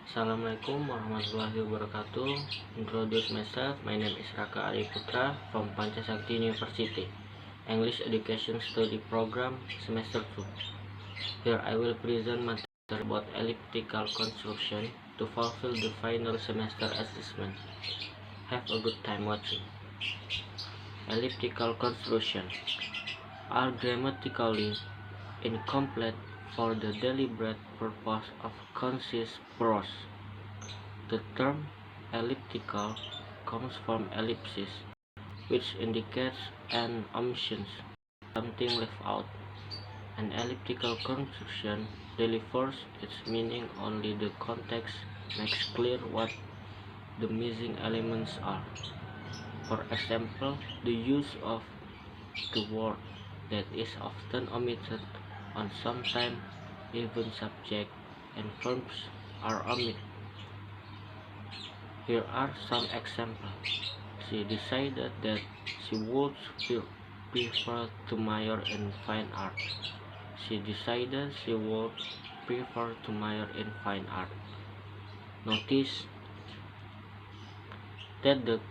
Assalamualaikum warahmatullahi wabarakatuh. Introduce myself. My name is Raka Putra from Pancasakti University, English Education Study Program, Semester 2. Here I will present material about elliptical construction to fulfill the final semester assessment. Have a good time watching. Elliptical construction are grammatically incomplete for the deliberate purpose of concise prose. The term elliptical comes from ellipsis, which indicates an omission, something left out. An elliptical construction delivers its meaning only the context makes clear what the missing elements are. For example, the use of the word that is often omitted, and sometimes even subject and verbs are omitted. Here are some examples. She decided that she would prefer to major in fine art. She decided she would prefer to major in fine art. Notice that the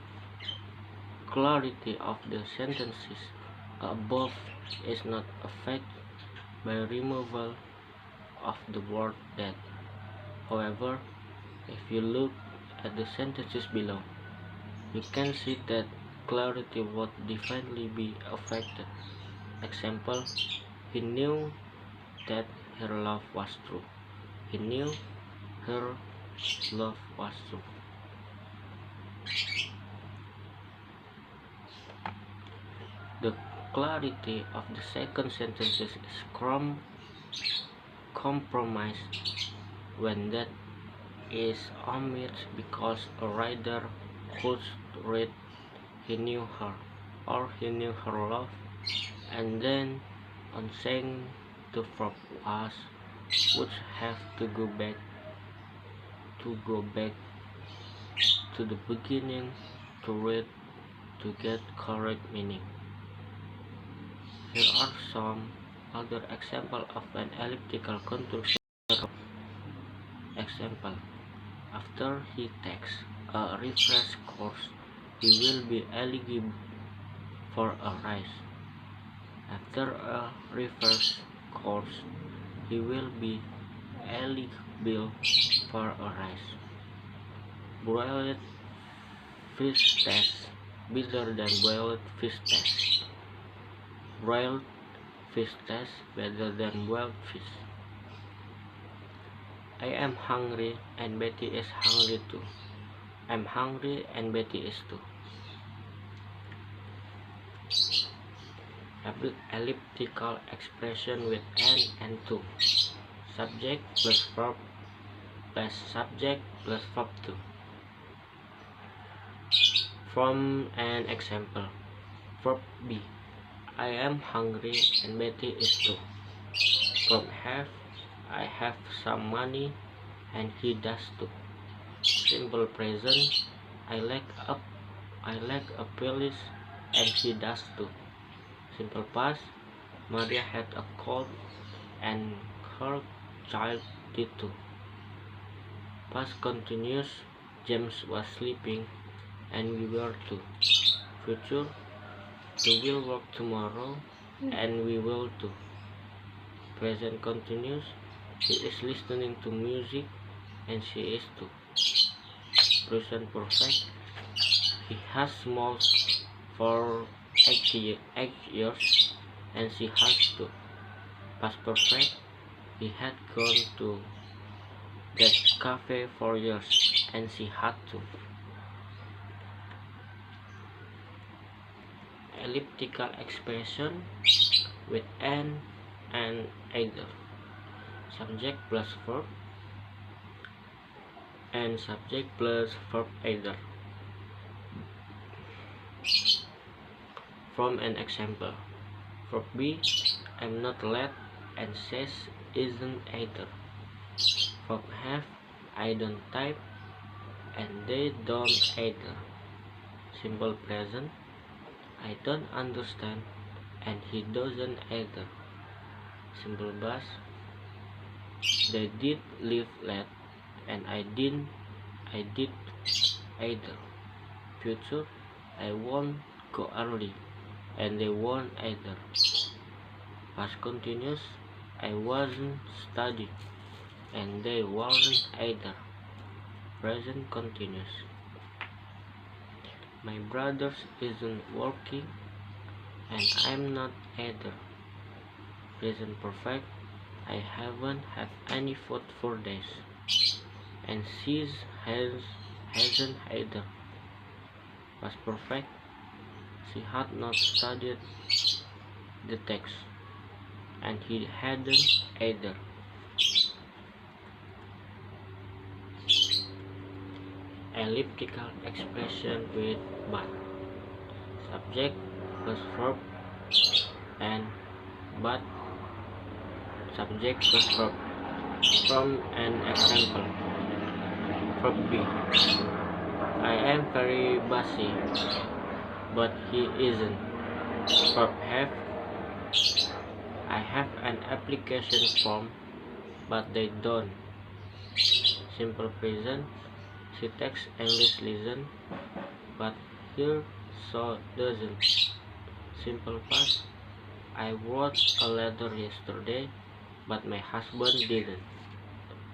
clarity of the sentences above is not affected by removal of the word that. However, if you look at the sentences below, you can see that clarity would definitely be affected. Example, he knew that her love was true. He knew her love was true. The clarity of the second sentence is compromised when that is omitted because a writer could read he knew her or he knew her love, and then on saying the verb was would have to go back to the beginning to read to get correct meaning. Here are some other examples of an elliptical construction. Example, after he takes a refresh course, he will be eligible for a rise. After a refresh course, he will be eligible for a rise. Boiled fish tastes better than boiled fish tastes. Broiled fish tastes better than boiled fish. I am hungry and Betty is hungry too. I'm hungry and Betty is too. Elliptical expression with an and to. Subject plus verb plus subject plus verb to. From an example, verb B, I am hungry and Betty is too. From have, I have some money and he does too. Simple present, I like a police and he does too. Simple past, Maria had a cold and her child did too. Past continuous, James was sleeping and we were too. Future, we will work tomorrow and we will too. Present continuous, he is listening to music and she is too. Present perfect, he has small for 8 years and she has too. Past perfect, he had gone to that cafe for years and she had to. Elliptical expression with an and either. Subject plus verb and subject plus verb either. From an example, verb B, I'm not late and says isn't either. Verb have, I don't type and they don't either. Simple present, I don't understand and he doesn't either. Simple past, they did leave late and I did either. Future, I won't go early, and they won't either. Past continuous, I wasn't studying, and they weren't either. Present continuous, my brothers isn't working, and I'm not either. Present perfect, I haven't had any food for days, and hasn't either. Past perfect, she had not studied the text, and he hadn't either. Elliptical expression with but. Subject plus verb and but. Subject plus verb. From an example. Verb B. I am very busy, but he isn't. Verb have. I have an application form, but they don't. Simple present. She takes English lesson, but here so doesn't. Simple past. I wrote a letter yesterday, but my husband didn't.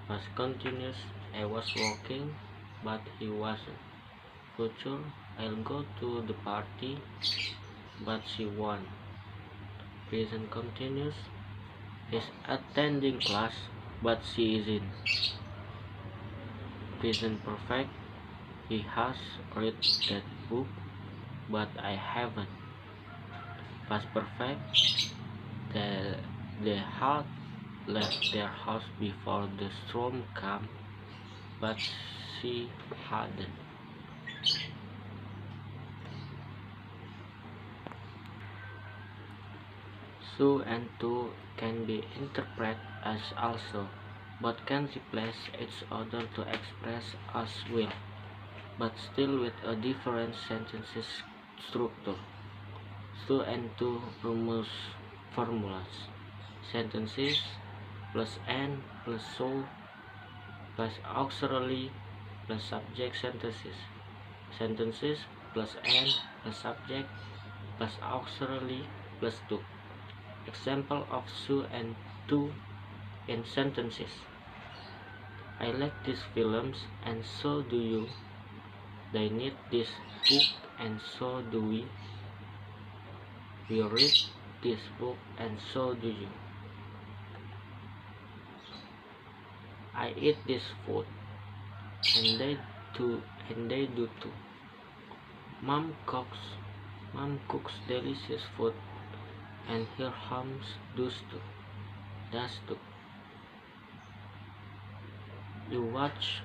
Past continuous. I was working, but he wasn't. Future. I'll go to the party, but she won't. Present continuous. He's attending class, but she isn't. Present perfect. He has read that book, but I haven't. Past perfect. They had left their house before the storm came, but she hadn't. So and to can be interpreted as also, but can replace each other to express as will, but still with a different sentences structure. So and to formulas. Sentences plus and plus so plus auxiliary plus subject sentences. Sentences plus and plus subject plus auxiliary plus to. Example of so and to in sentences. I like these films and so do you. They need this book and so do we. We read this book and so do you. I eat this food and they do too. Mom cooks delicious food and her homes does too. You watch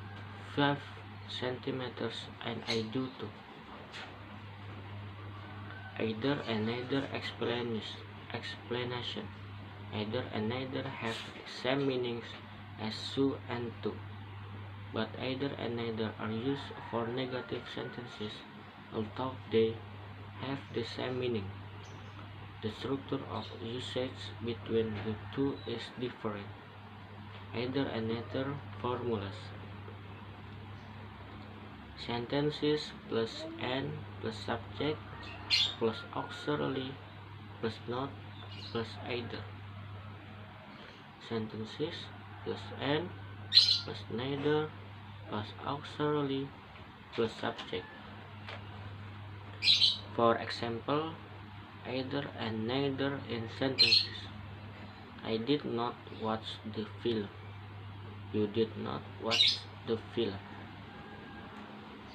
5 centimeters and I do too. Either and neither explanation. Either and neither have same meanings as so and to, but either and neither are used for negative sentences, although they have the same meaning. The structure of usage between the two is different. Either and neither formulas. Sentences plus and plus subject plus auxiliary plus not plus either. Sentences plus and plus neither plus auxiliary plus subject. For example, either and neither in sentences. I did not watch the film. You did not watch the film.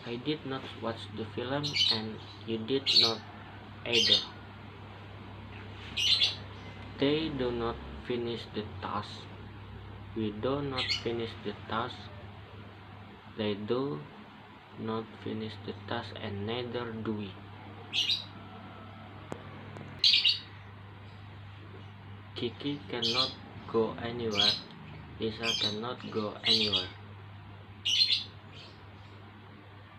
I did not watch the film and you did not either. They do not finish the task. We do not finish the task. They do not finish the task and neither do we. Kiki cannot go anywhere. Lisa cannot go anywhere.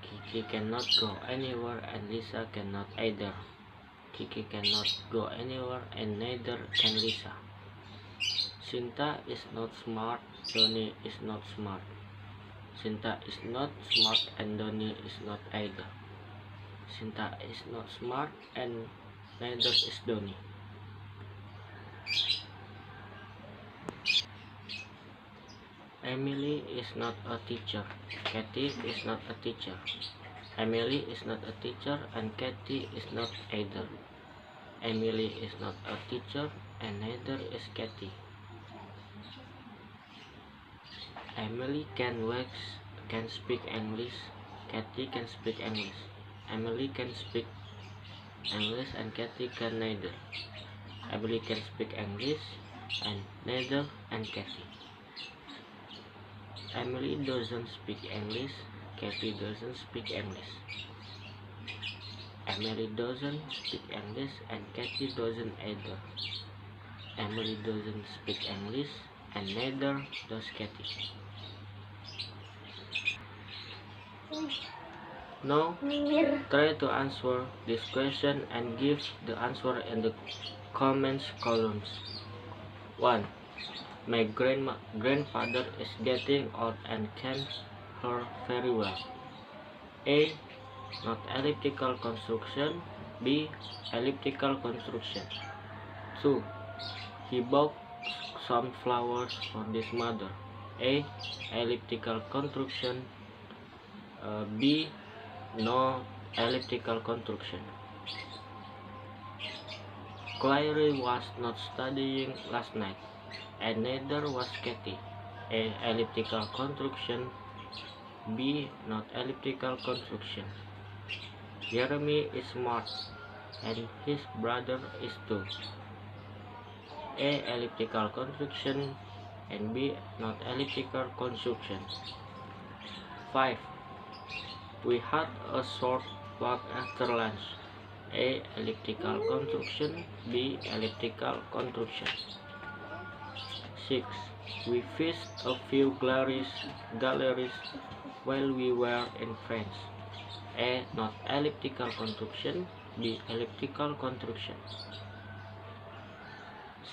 Kiki cannot go anywhere and Lisa cannot either. Kiki cannot go anywhere and neither can Lisa. Sinta is not smart. Johnny is not smart. Sinta is not smart and Donnie is not either. Sinta is not smart and neither is Donnie. Emily is not a teacher. Katie is not a teacher. Emily is not a teacher and Katie is not either. Emily is not a teacher and neither is Katie. Emily can speak English. Katie can speak English. Emily can speak English and Katie can neither. Emily can speak English and neither and Katie. Emily doesn't speak English. Katie doesn't speak English. Emily doesn't speak English and Katie doesn't either. Emily doesn't speak English and neither does Katie. Now, try to answer this question and give the answer in the comments columns. 1. My grandfather is getting old and can't hear very well. A. Not elliptical construction. B. Elliptical construction. 2. He bought some flowers for his mother. A. Elliptical construction. B. No elliptical construction. Clary was not studying last night, and neither was Katie. A. Elliptical construction. B. Not elliptical construction. Jeremy is smart, and his brother is too. A. Elliptical construction and B. Not elliptical construction. 5. We had a short walk after lunch. A. Elliptical construction. B. Elliptical construction. 6. We visited a few galleries while we were in France. A. Not elliptical construction. B. Elliptical construction.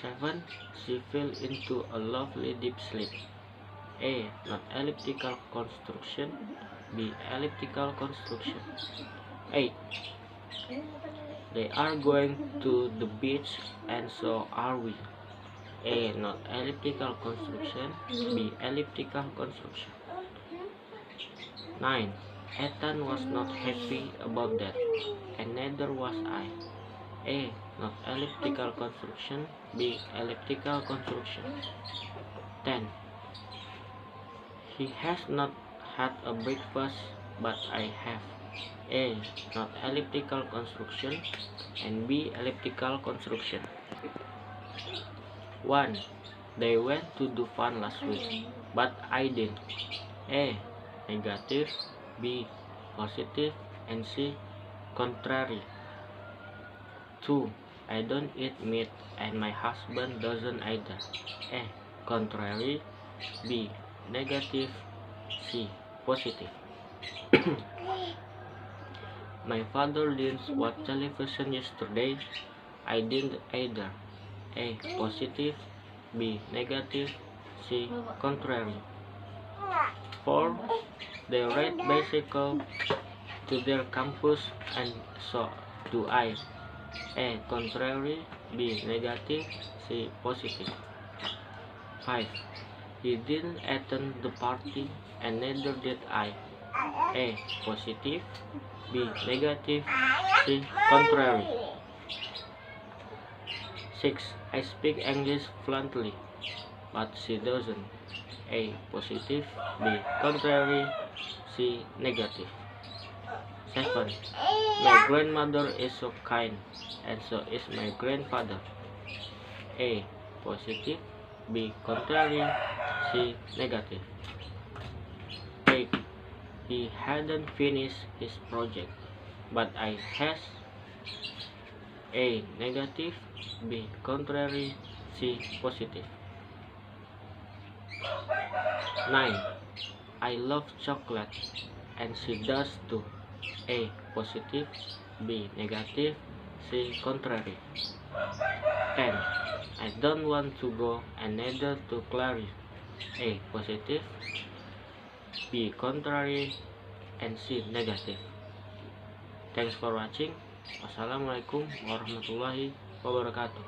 7. She fell into a lovely deep sleep. A. Not elliptical construction. B. Elliptical construction. 8. They are going to the beach and so are we. A. Not elliptical construction. B. Elliptical construction. 9. Ethan was not happy about that, and neither was I. A. Not elliptical construction. B. Elliptical construction. 10. He has not had a breakfast, but I have. A. Not elliptical construction and B. Elliptical construction. 1. They went to do fun last week, but I didn't. A. Negative. B. Positive and C. Contrary. 2. I don't eat meat and my husband doesn't either. A. Contrary. B. Negative. C. Positive. My father didn't watch television yesterday. I didn't either. A. Positive. B. Negative. C. Contrary. 4. They ride bicycle to their campus and so do I. A. Contrary. B. Negative. C. Positive. 5. He didn't attend the party and neither did I. A. Positive. B. Negative. C. Contrary. 6. I speak English fluently, but she doesn't. A. Positive. B. Contrary. C. Negative. 7. My grandmother is so kind, and so is my grandfather. A. Positive. B. Contrary. C. Negative. 8. He hadn't finished his project, but I has. A. Negative. B. Contrary. C. Positive. 9. I love chocolate, and she does too. A. Positive. B. Negative. C. Contrary. 10. I don't want to go and neither to Clary. A. Positive. B. Contrary, and C. Negative. Thanks for watching. Wassalamualaikum warahmatullahi wabarakatuh.